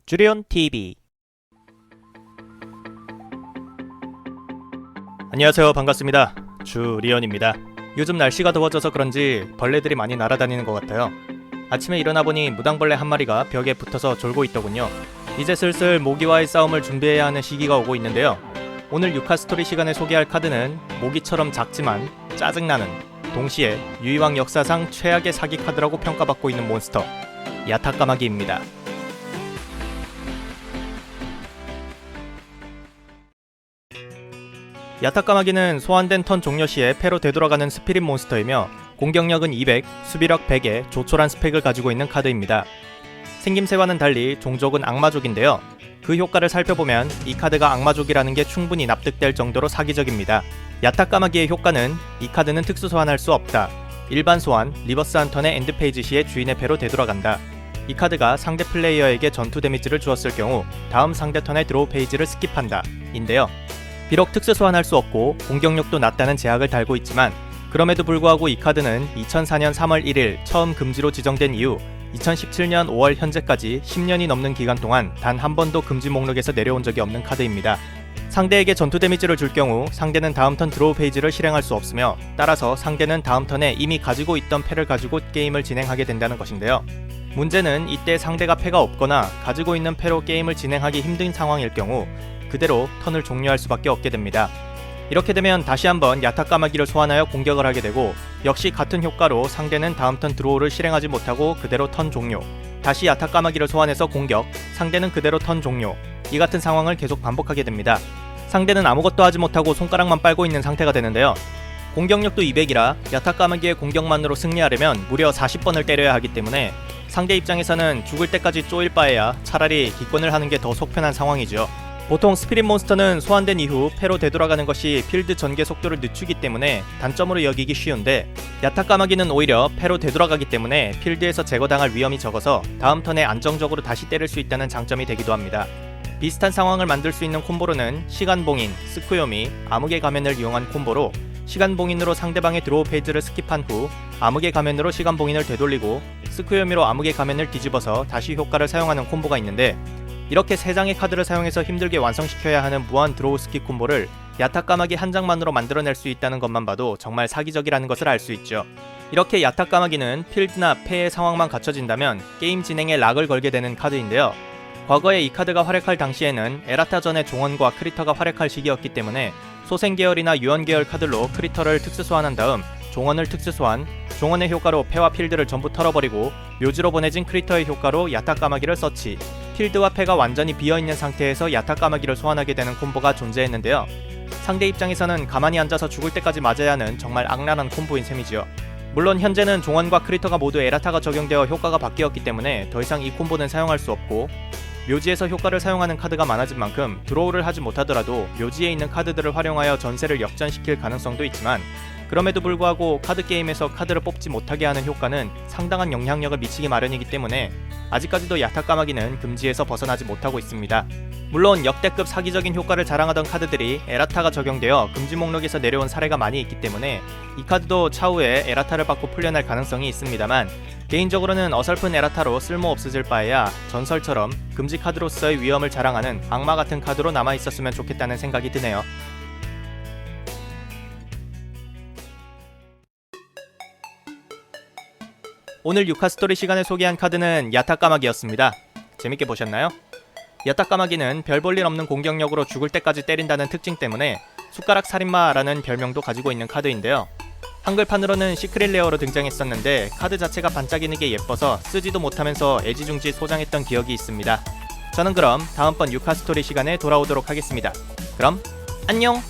주리온 TV. 안녕하세요, 반갑습니다. 주리온입니다. 요즘 날씨가 더워져서 그런지 벌레들이 많이 날아다니는 것 같아요. 아침에 일어나 보니 무당벌레 한 마리가 벽에 붙어서 졸고 있더군요. 이제 슬슬 모기와의 싸움을 준비해야 하는 시기가 오고 있는데요. 오늘 유카스토리 시간에 소개할 카드는 모기처럼 작지만 짜증나는, 동시에 유이왕 역사상 최악의 사기 카드라고 평가받고 있는 몬스터, 야타까마귀입니다. 야타까마귀는 소환된 턴 종료 시에 패로 되돌아가는 스피릿 몬스터이며 공격력은 200, 수비력 100의 조촐한 스펙을 가지고 있는 카드입니다. 생김새와는 달리 종족은 악마족인데요. 그 효과를 살펴보면 이 카드가 악마족이라는 게 충분히 납득될 정도로 사기적입니다. 야타까마귀의 효과는 이 카드는 특수 소환할 수 없다. 일반 소환, 리버스 한 턴의 엔드페이지 시에 주인의 패로 되돌아간다. 이 카드가 상대 플레이어에게 전투 데미지를 주었을 경우 다음 상대 턴의 드로우 페이지를 스킵한다 인데요. 비록 특수 소환할 수 없고 공격력도 낮다는 제약을 달고 있지만 그럼에도 불구하고 이 카드는 2004년 3월 1일 처음 금지로 지정된 이후 2017년 5월 현재까지 10년이 넘는 기간 동안 단 한 번도 금지 목록에서 내려온 적이 없는 카드입니다. 상대에게 전투 데미지를 줄 경우 상대는 다음 턴 드로우 페이지를 실행할 수 없으며 따라서 상대는 다음 턴에 이미 가지고 있던 패를 가지고 게임을 진행하게 된다는 것인데요. 문제는 이때 상대가 패가 없거나 가지고 있는 패로 게임을 진행하기 힘든 상황일 경우 그대로 턴을 종료할 수밖에 없게 됩니다. 이렇게 되면 다시 한번 야타까마귀를 소환하여 공격을 하게 되고 역시 같은 효과로 상대는 다음 턴 드로우를 실행하지 못하고 그대로 턴 종료, 다시 야타까마귀를 소환해서 공격, 상대는 그대로 턴 종료, 이 같은 상황을 계속 반복하게 됩니다. 상대는 아무것도 하지 못하고 손가락만 빨고 있는 상태가 되는데요. 공격력도 200이라 야타까마귀의 공격만으로 승리하려면 무려 40번을 때려야 하기 때문에 상대 입장에서는 죽을 때까지 쪼일 바에야 차라리 기권을 하는 게 더 속편한 상황이죠. 보통 스피릿 몬스터는 소환된 이후 패로 되돌아가는 것이 필드 전개 속도를 늦추기 때문에 단점으로 여기기 쉬운데 야타까마귀는 오히려 패로 되돌아가기 때문에 필드에서 제거당할 위험이 적어서 다음 턴에 안정적으로 다시 때릴 수 있다는 장점이 되기도 합니다. 비슷한 상황을 만들 수 있는 콤보로는 시간봉인, 스쿠요미, 암흑의 가면을 이용한 콤보로 시간봉인으로 상대방의 드로우 페이지를 스킵한 후 암흑의 가면으로 시간봉인을 되돌리고 스쿠요미로 암흑의 가면을 뒤집어서 다시 효과를 사용하는 콤보가 있는데 이렇게 3장의 카드를 사용해서 힘들게 완성시켜야 하는 무한 드로우 스킵 콤보를 야타까마귀 한 장만으로 만들어낼 수 있다는 것만 봐도 정말 사기적이라는 것을 알 수 있죠. 이렇게 야타까마귀는 필드나 패의 상황만 갖춰진다면 게임 진행에 락을 걸게 되는 카드인데요. 과거에 이 카드가 활약할 당시에는 에라타전의 종언과 크리터가 활약할 시기였기 때문에 소생계열이나 유언계열 카드로 크리터를 특수 소환한 다음 종언을 특수 소환, 종언의 효과로 패와 필드를 전부 털어버리고 묘지로 보내진 크리터의 효과로 야타까마귀를 서치, 필드와 패가 완전히 비어있는 상태에서 야타까마귀를 소환하게 되는 콤보가 존재했는데요. 상대 입장에서는 가만히 앉아서 죽을 때까지 맞아야 하는 정말 악랄한 콤보인 셈이지요. 물론 현재는 종언과 크리터가 모두 에라타가 적용되어 효과가 바뀌었기 때문에 더 이상 이 콤보는 사용할 수 없고 묘지에서 효과를 사용하는 카드가 많아진 만큼 드로우를 하지 못하더라도 묘지에 있는 카드들을 활용하여 전세를 역전시킬 가능성도 있지만 그럼에도 불구하고 카드게임에서 카드를 뽑지 못하게 하는 효과는 상당한 영향력을 미치기 마련이기 때문에 아직까지도 야타까마귀는 금지에서 벗어나지 못하고 있습니다. 물론 역대급 사기적인 효과를 자랑하던 카드들이 에라타가 적용되어 금지 목록에서 내려온 사례가 많이 있기 때문에 이 카드도 차후에 에라타를 받고 풀려날 가능성이 있습니다만 개인적으로는 어설픈 에라타로 쓸모 없어질 바에야 전설처럼 금지 카드로서의 위험을 자랑하는 악마 같은 카드로 남아있었으면 좋겠다는 생각이 드네요. 오늘 유카스토리 시간에 소개한 카드는 야타까마귀였습니다. 재밌게 보셨나요? 야타까마귀는 별 볼 일 없는 공격력으로 죽을 때까지 때린다는 특징 때문에 숟가락 살인마라는 별명도 가지고 있는 카드인데요. 한글판으로는 시크릿 레어로 등장했었는데 카드 자체가 반짝이는 게 예뻐서 쓰지도 못하면서 애지중지 소장했던 기억이 있습니다. 저는 그럼 다음번 유카스토리 시간에 돌아오도록 하겠습니다. 그럼 안녕!